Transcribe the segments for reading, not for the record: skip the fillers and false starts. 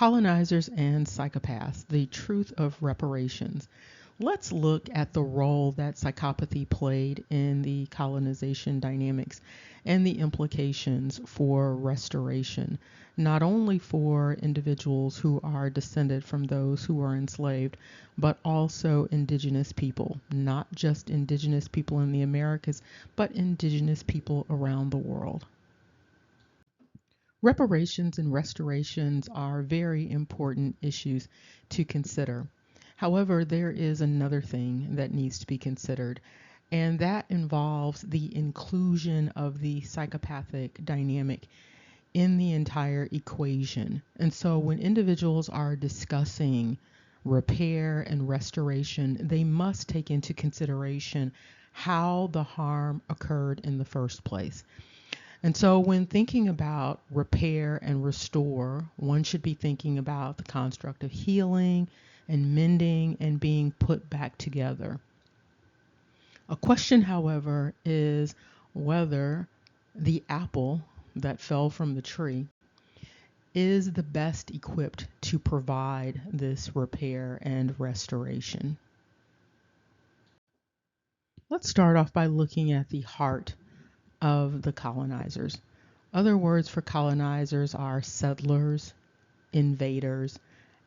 Colonizers and Psychopaths, the Truth of Reparations. Let's look at the role that psychopathy played in the colonization dynamics and the implications for restoration, not only for individuals who are descended from those who were enslaved, but also indigenous people, not just indigenous people in the Americas, but indigenous people around the world. Reparations and restorations are very important issues to consider. However, there is another thing that needs to be considered, and that involves the inclusion of the psychopathic dynamic in the entire equation. And so when individuals are discussing repair and restoration, they must take into consideration how the harm occurred in the first place. And so when thinking about repair and restore, one should be thinking about the construct of healing and mending and being put back together. A question, however, is whether the apple that fell from the tree is the best equipped to provide this repair and restoration. Let's start off by looking at the heart of the colonizers. Other words for colonizers are settlers, invaders,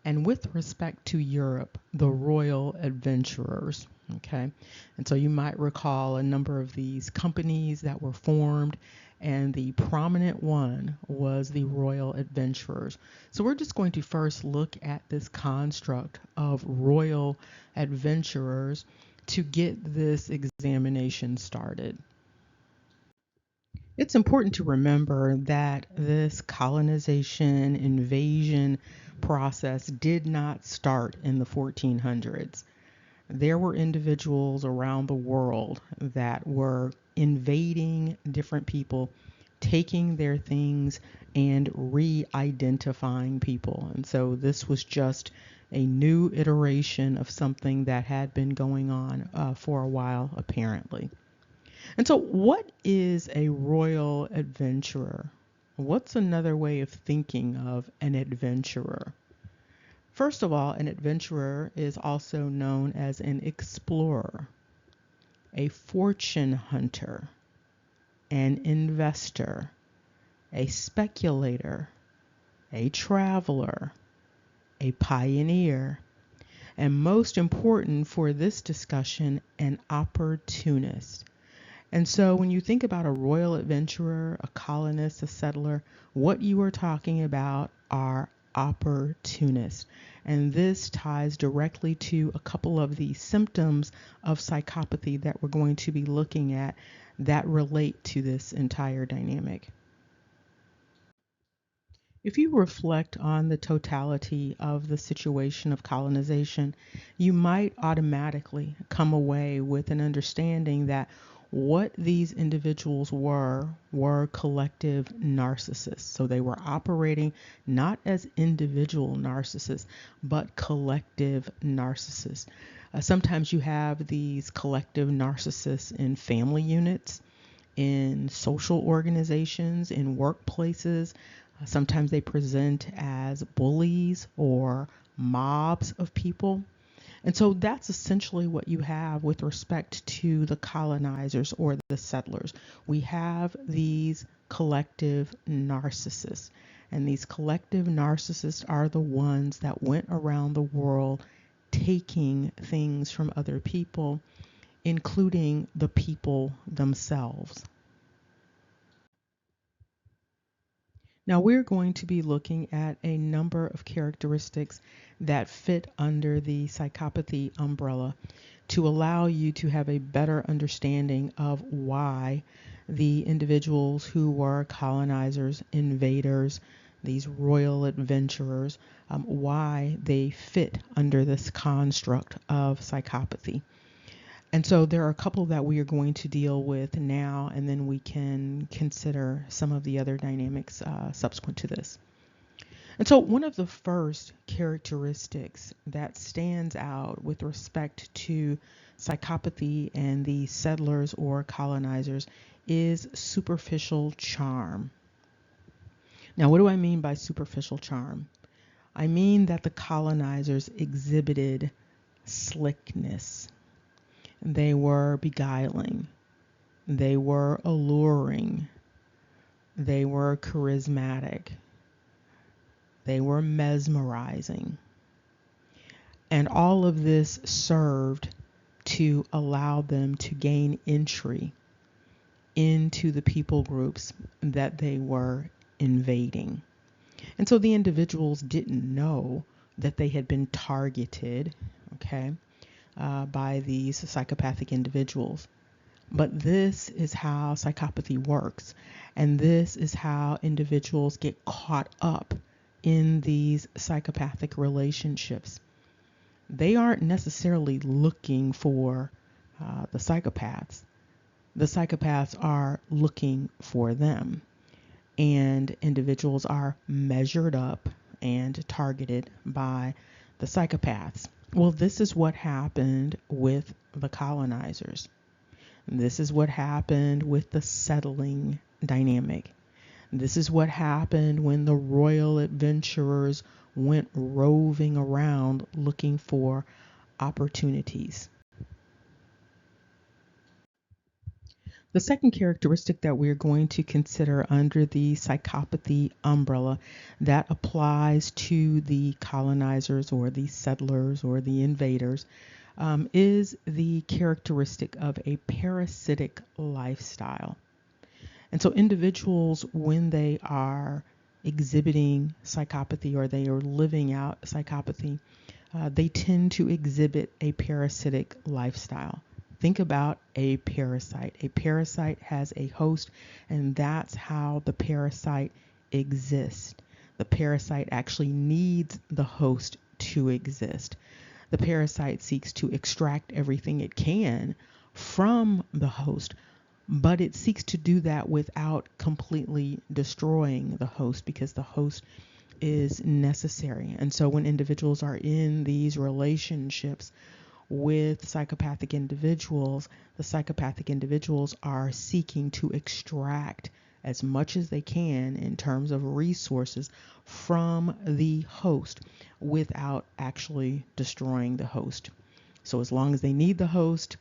and with respect to Europe, the royal adventurers. Okay, and so you might recall a number of these companies that were formed, and the prominent one was the royal adventurers. So we're just going to first look at this construct of royal adventurers to get this examination started. It's important to remember that this colonization invasion process did not start in the 1400s. There were individuals around the world that were invading different people, taking their things and re-identifying people. And so this was just a new iteration of something that had been going on for a while, apparently. And so what is a royal adventurer? What's another way of thinking of an adventurer? First of all, an adventurer is also known as an explorer, a fortune hunter, an investor, a speculator, a traveler, a pioneer, and most important for this discussion, an opportunist. And so when you think about a royal adventurer, a colonist, a settler, what you are talking about are opportunists. And this ties directly to a couple of the symptoms of psychopathy that we're going to be looking at that relate to this entire dynamic. If you reflect on the totality of the situation of colonization, you might automatically come away with an understanding that what these individuals were collective narcissists. So they were operating not as individual narcissists, but collective narcissists. Sometimes you have these collective narcissists in family units, in social organizations, in workplaces. Sometimes they present as bullies or mobs of people. And so that's essentially what you have with respect to the colonizers or the settlers. We have these collective narcissists, and these collective narcissists are the ones that went around the world taking things from other people, including the people themselves. Now we're going to be looking at a number of characteristics that fit under the psychopathy umbrella to allow you to have a better understanding of why the individuals who were colonizers, invaders, these royal adventurers, why they fit under this construct of psychopathy. And so there are a couple that we are going to deal with now, and then we can consider some of the other dynamics subsequent to this. And so one of the first characteristics that stands out with respect to psychopathy and the settlers or colonizers is superficial charm. Now, what do I mean by superficial charm? I mean that the colonizers exhibited slickness. They were beguiling. They were alluring. They were charismatic. They were mesmerizing. And all of this served to allow them to gain entry into the people groups that they were invading. And so the individuals didn't know that they had been targeted, okay, by these psychopathic individuals. But this is how psychopathy works. And this is how individuals get caught up in these psychopathic relationships. They aren't necessarily looking for the psychopaths. The psychopaths are looking for them. And individuals are measured up and targeted by the psychopaths. Well, this is what happened with the colonizers. This is what happened with the settling dynamic. This is what happened when the royal adventurers went roving around looking for opportunities. The second characteristic that we're going to consider under the psychopathy umbrella that applies to the colonizers or the settlers or the invaders is the characteristic of a parasitic lifestyle. And so individuals, when they are exhibiting psychopathy or they are living out psychopathy, they tend to exhibit a parasitic lifestyle. Think about a parasite. A parasite has a host, and that's how the parasite exists. The parasite actually needs the host to exist. The parasite seeks to extract everything it can from the host, but it seeks to do that without completely destroying the host because the host is necessary. And so when individuals are in these relationships with psychopathic individuals, the psychopathic individuals are seeking to extract as much as they can in terms of resources from the host without actually destroying the host. So as long as they need the host,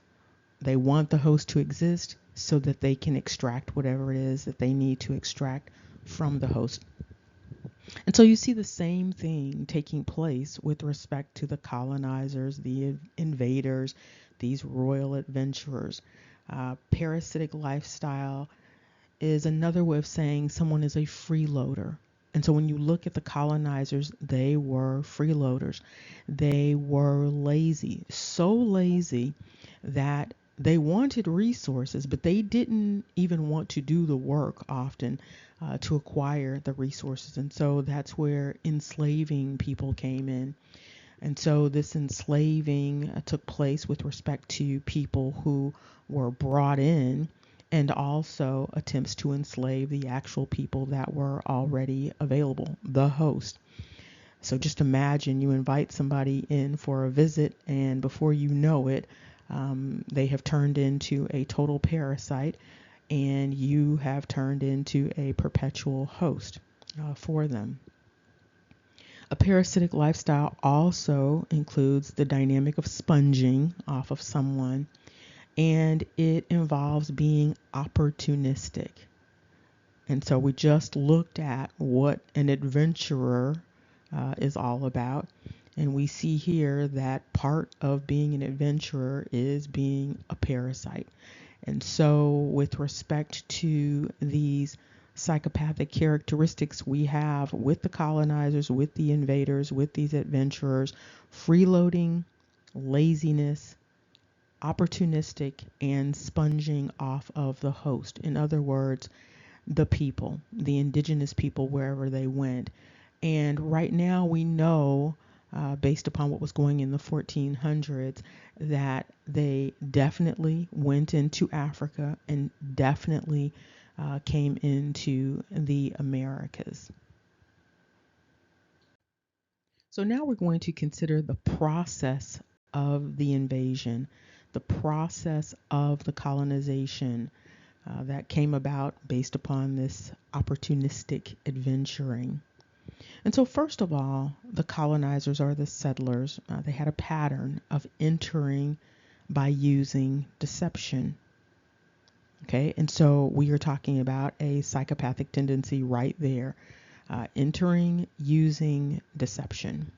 they want the host to exist so that they can extract whatever it is that they need to extract from the host. And so you see the same thing taking place with respect to the colonizers, the invaders, these royal adventurers. Parasitic lifestyle is another way of saying someone is a freeloader. And so when you look at the colonizers, they were freeloaders. They were lazy, so lazy that they wanted resources, but they didn't even want to do the work often to acquire the resources. And so that's where enslaving people came in. And so this enslaving took place with respect to people who were brought in, and also attempts to enslave the actual people that were already available, the host. So just imagine you invite somebody in for a visit, and before you know it, they have turned into a total parasite, and you have turned into a perpetual host for them. A parasitic lifestyle also includes the dynamic of sponging off of someone, and it involves being opportunistic. And so we just looked at what an adventurer is all about. And we see here that part of being an adventurer is being a parasite. And so with respect to these psychopathic characteristics we have with the colonizers, with the invaders, with these adventurers: freeloading, laziness, opportunistic, and sponging off of the host. In other words, the people, the indigenous people, wherever they went. And right now we know, based upon what was going in the 1400s, that they definitely went into Africa and definitely came into the Americas. So now we're going to consider the process of the invasion, the process of the colonization that came about based upon this opportunistic adventuring. And so, first of all, the colonizers or the settlers, they had a pattern of entering by using deception. Okay, and so we are talking about a psychopathic tendency right there, entering using deception.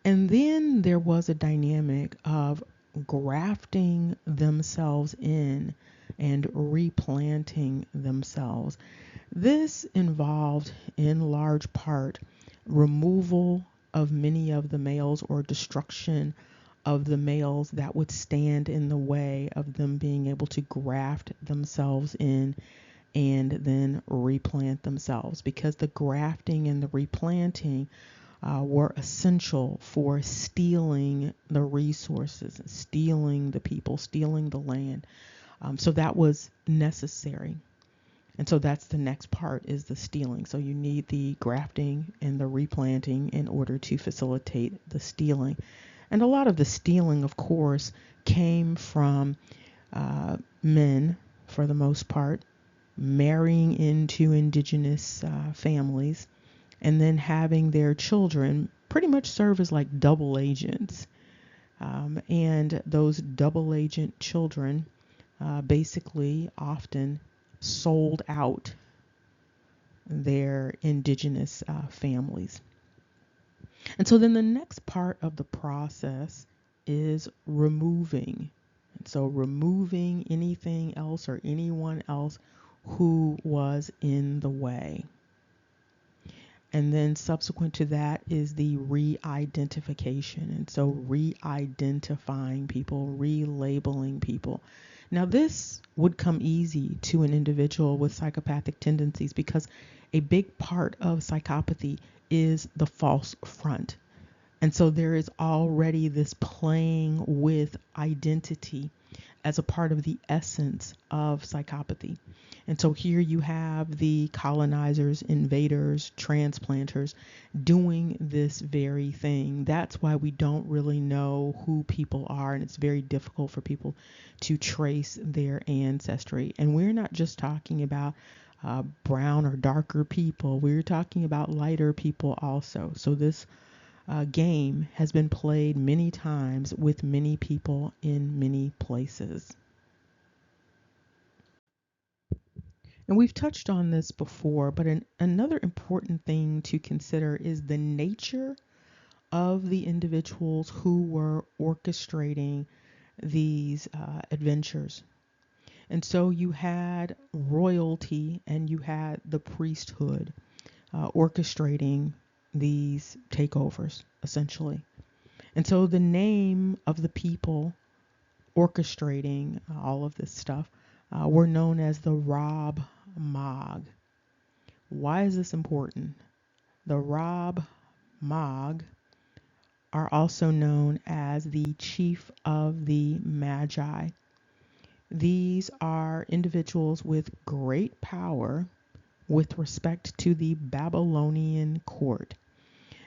And then there was a dynamic of grafting themselves in and replanting themselves. This involved, in large part, removal of many of the males or destruction of the males that would stand in the way of them being able to graft themselves in and then replant themselves, because the grafting and the replanting were essential for stealing the resources, stealing the people, stealing the land. So that was necessary. And so that's the next part, is the stealing. So you need the grafting and the replanting in order to facilitate the stealing. And a lot of the stealing, of course, came from men, for the most part, marrying into indigenous families and then having their children pretty much serve as like double agents. And those double agent children basically often sold out their indigenous families. And so then the next part of the process is removing. And so removing anything else or anyone else who was in the way. And then subsequent to that is the re-identification. And so re-identifying people, relabeling people. Now this would come easy to an individual with psychopathic tendencies because a big part of psychopathy is the false front. And so there is already this playing with identity as a part of the essence of psychopathy. And so here you have the colonizers, invaders, transplanters doing this very thing. That's why we don't really know who people are, and it's very difficult for people to trace their ancestry. And we're not just talking about brown or darker people, we're talking about lighter people also. So this game has been played many times with many people in many places. And we've touched on this before, but another important thing to consider is the nature of the individuals who were orchestrating these adventures. And so you had royalty and you had the priesthood orchestrating these takeovers, essentially. And so the name of the people orchestrating all of this stuff were known as the Rob Mog. Why is this important? The Rob Mog are also known as the chief of the Magi. These are individuals with great power with respect to the Babylonian court.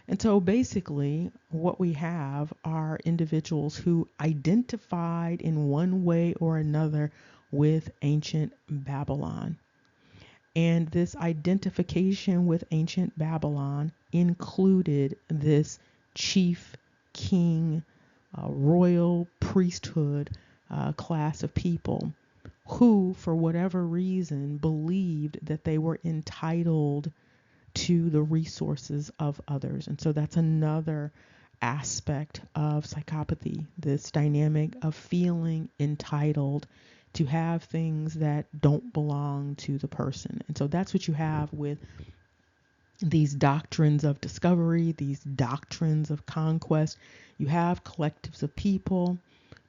And so basically, what we have are individuals who identified in one way or another with ancient Babylon. And this identification with ancient Babylon included this chief, king, royal priesthood class of people who, for whatever reason, believed that they were entitled to the resources of others. And so that's another aspect of psychopathy, this dynamic of feeling entitled to have things that don't belong to the person. And so that's what you have with these doctrines of discovery, these doctrines of conquest. You have collectives of people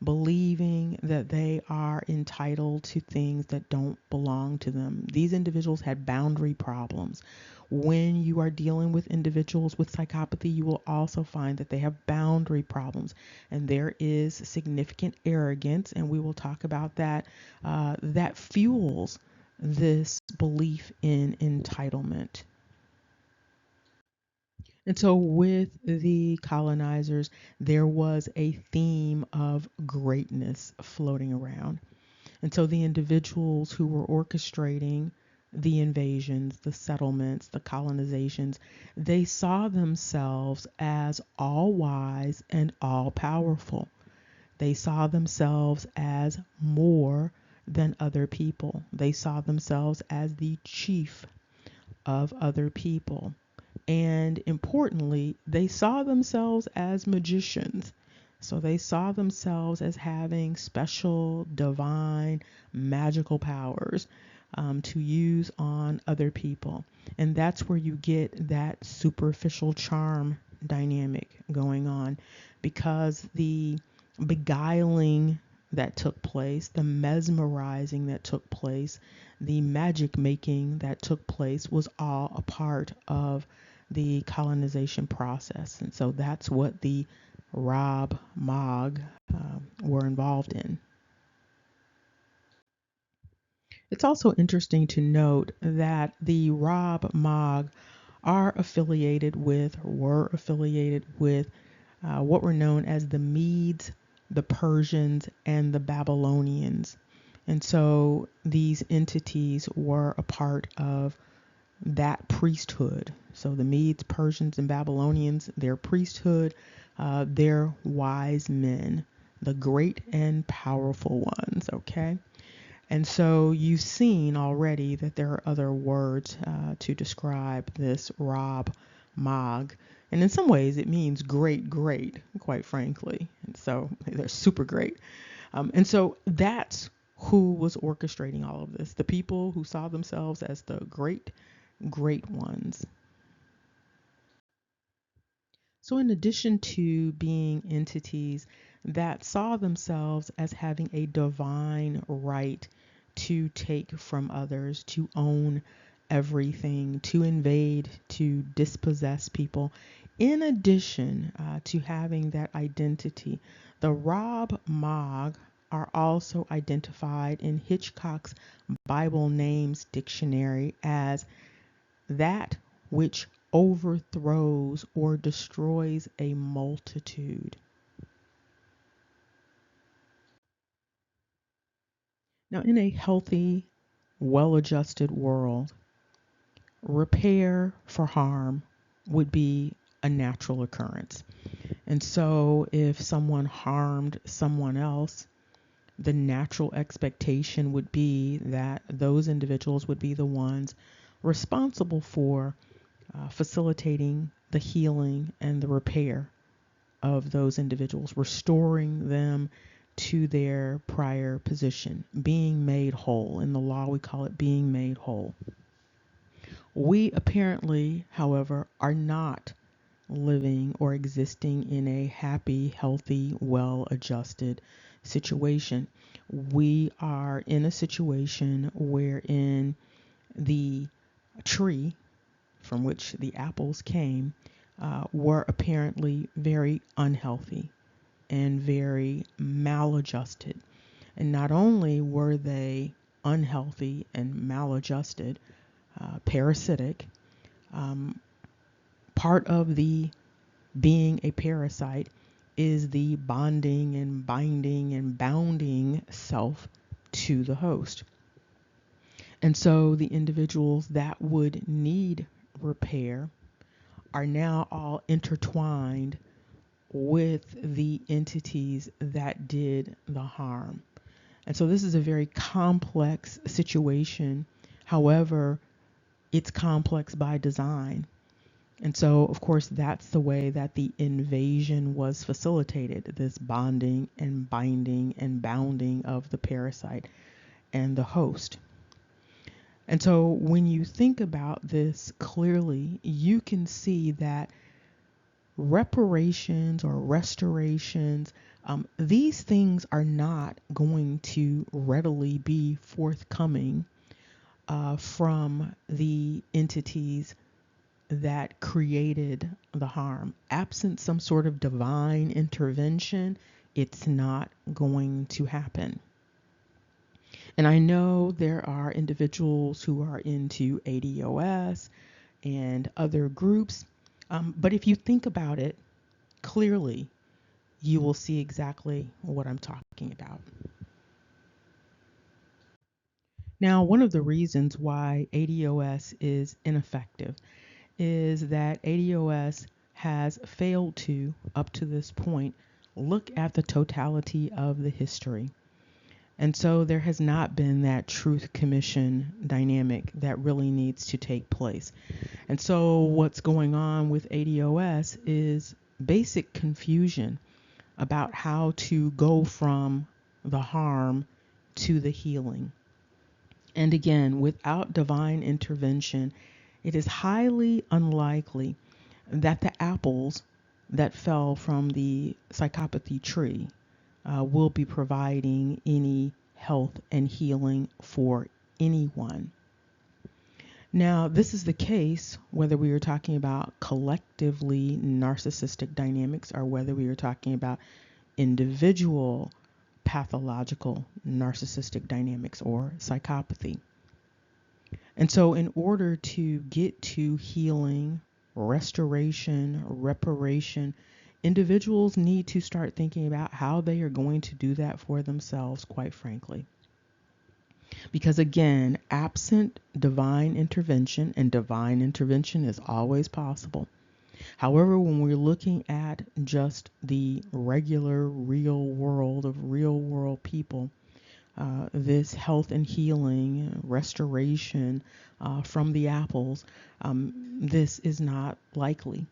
believing that they are entitled to things that don't belong to them. These individuals had boundary problems. When you are dealing with individuals with psychopathy, you will also find that they have boundary problems, and there is significant arrogance, and we will talk about that, that fuels this belief in entitlement. And so with the colonizers, there was a theme of greatness floating around. And so the individuals who were orchestrating the invasions, the settlements, the colonizations, they saw themselves as all wise and all powerful. They saw themselves as more than other people. They saw themselves as the chief of other people. And importantly, they saw themselves as magicians. So they saw themselves as having special, divine, magical powers to use on other people. And that's where you get that superficial charm dynamic going on, because the beguiling that took place, the mesmerizing that took place, the magic making that took place was all a part of the colonization process. And so that's what the Rob Mog were involved in. It's also interesting to note that the Rob Mog are affiliated with, or were affiliated with, what were known as the Medes, the Persians, and the Babylonians. And so these entities were a part of that priesthood. So the Medes, Persians, and Babylonians, their priesthood, their wise men, the great and powerful ones, okay? And so you've seen already that there are other words to describe this Rob Mog. And in some ways it means great, great, quite frankly. And so they're super great. And so that's who was orchestrating all of this. The people who saw themselves as the great, great ones. So, in addition to being entities that saw themselves as having a divine right to take from others, to own everything, to invade, to dispossess people, in addition to having that identity, the Rob Mog are also identified in Hitchcock's Bible Names Dictionary as that which overthrows or destroys a multitude. Now, in a healthy, well adjusted world, repair for harm would be a natural occurrence. And so, if someone harmed someone else, the natural expectation would be that those individuals would be the ones responsible for facilitating the healing and the repair of those individuals, restoring them to their prior position, being made whole. In the law, we call it being made whole. We apparently, however, are not living or existing in a happy, healthy, well adjusted situation. We are in a situation wherein the tree from which the apples came were apparently very unhealthy and very maladjusted. And not only were they unhealthy and maladjusted, parasitic, part of the being a parasite is the bonding and binding and bounding self to the host. And so the individuals that would need repair are now all intertwined with the entities that did the harm. And so this is a very complex situation. However, it's complex by design. And so, of course, that's the way that the invasion was facilitated, this bonding and binding and bounding of the parasite and the host. And so when you think about this clearly, you can see that reparations or restorations, these things are not going to readily be forthcoming from the entities that created the harm. Absent some sort of divine intervention, it's not going to happen. And I know there are individuals who are into ADOS and other groups, but if you think about it clearly, you will see exactly what I'm talking about. Now, one of the reasons why ADOS is ineffective is that ADOS has failed to, up to this point, look at the totality of the history. And so there has not been that truth commission dynamic that really needs to take place. And so what's going on with ADOS is basic confusion about how to go from the harm to the healing. And again, without divine intervention, it is highly unlikely that the apples that fell from the psychopathy tree will be providing any health and healing for anyone. Now, this is the case whether we are talking about collectively narcissistic dynamics or whether we are talking about individual pathological narcissistic dynamics or psychopathy. And so in order to get to healing, restoration, reparation, individuals need to start thinking about how they are going to do that for themselves, quite frankly. Because again, absent divine intervention, and divine intervention is always possible. However, when we're looking at just the regular real world of real world people, this health and healing, restoration from the apples, this is not likely.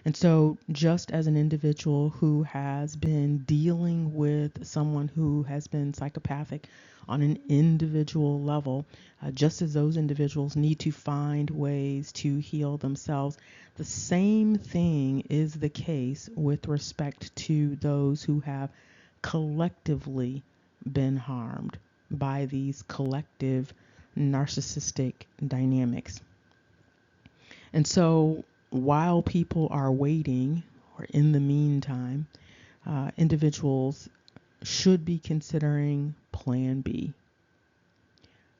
And so just as an individual who has been dealing with someone who has been psychopathic on an individual level, just as those individuals need to find ways to heal themselves, the same thing is the case with respect to those who have collectively been harmed by these collective narcissistic dynamics. And so while people are waiting, or in the meantime, individuals should be considering Plan B.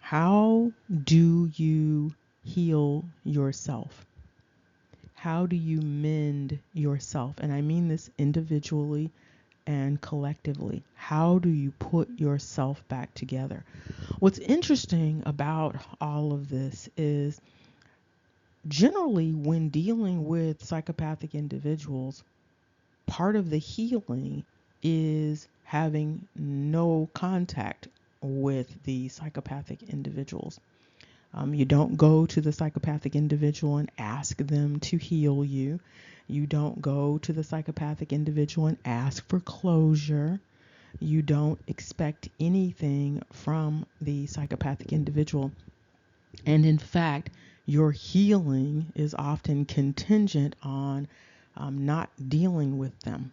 How do you heal yourself? How do you mend yourself? And I mean this individually and collectively. How do you put yourself back together? What's interesting about all of this is generally when dealing with psychopathic individuals, part of the healing is having no contact with the psychopathic individuals. You don't go to the psychopathic individual and ask them to heal you. You don't go to the psychopathic individual and ask for closure. You don't expect anything from the psychopathic individual. And in fact, your healing is often contingent on not dealing with them,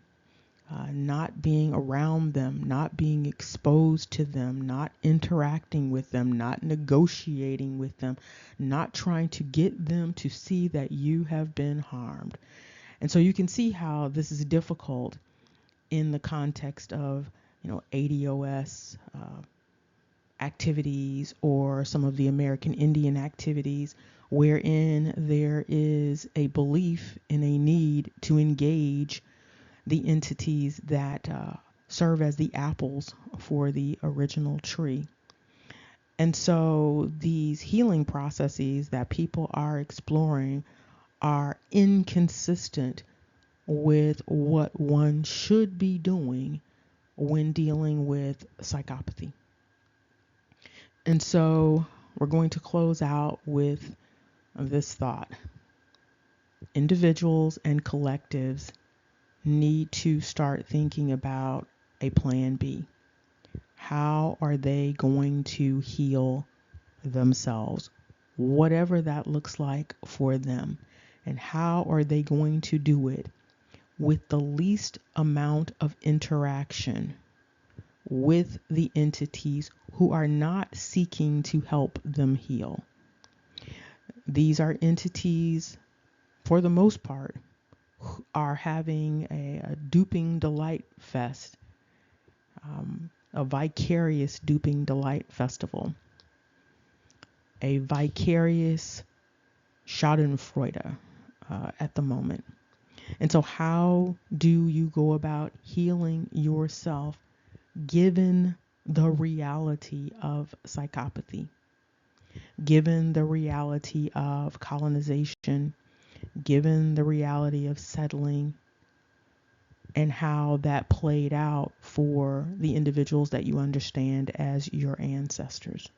not being around them, not being exposed to them, not interacting with them, not negotiating with them, not trying to get them to see that you have been harmed. And so you can see how this is difficult in the context of, ADOS activities or some of the American Indian activities, wherein there is a belief in a need to engage the entities that serve as the apples for the original tree. And so these healing processes that people are exploring are inconsistent with what one should be doing when dealing with psychopathy. And so we're going to close out with this thought. Individuals and collectives need to start thinking about a plan B. How are they going to heal themselves, whatever that looks like for them? And how are they going to do it with the least amount of interaction with the entities who are not seeking to help them heal? These are entities, for the most part, are having a duping delight fest, a vicarious duping delight festival, a vicarious Schadenfreude at the moment. And so how do you go about healing yourself given the reality of psychopathy? given the reality of colonization, given the reality of settling, and how that played out for the individuals that you understand as your ancestors.